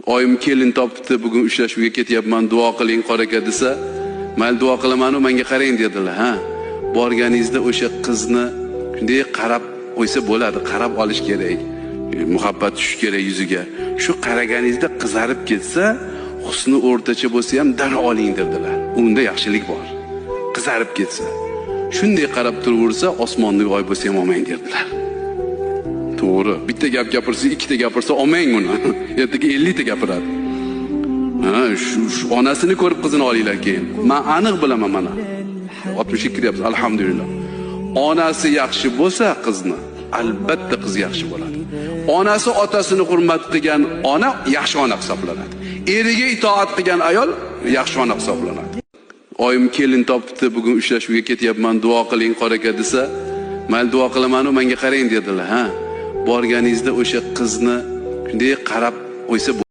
Oyim kelin topibdi, bugun uchrashuvga ketyapman, duo qiling qor aka desa, "Mayli duo qilaman, menga qarang" dedilar. Ha. Borganingizda o'sha qizni shunday qarab qo'ysa bo'ladi, qarab olish kerak. Muhabbat tushish kerak yuziga. Shu qaraganingizda qizarib ketsa, husni o'rtacha bo'lsa ham dar oling dedilar. Unda yaxshilik bor. Qizarib ketsa, shunday qarab turaversa, osmonni oy bo'lsa ham olmang dedilar. To'g'ri. Bitta gap gapirsa, ikkita gapirsa olmang uni. Ertaga 50 ta gapiradi. Ha, shu onasini ko'rib qizini olinglar keyin. Men aniq bilaman mana. 60 kiryapsiz, alhamdulillah. Onasi yaxshi bo'lsa qizni, albatta qiz yaxshi bo'ladi. Onasi otasini hurmat qilgan ona yaxshi ona hisoblanadi. Eriga itoat qilgan ayol yaxshi ona hisoblanadi. Oyim kelin topibdi, bugun uchrashuvga ketyapman, duo qiling qor aka desa, "Mayli duo qilaman, menga qarang" dedilar. Ha. Borganingizda o'sha qizni shunday qarab qo'ysa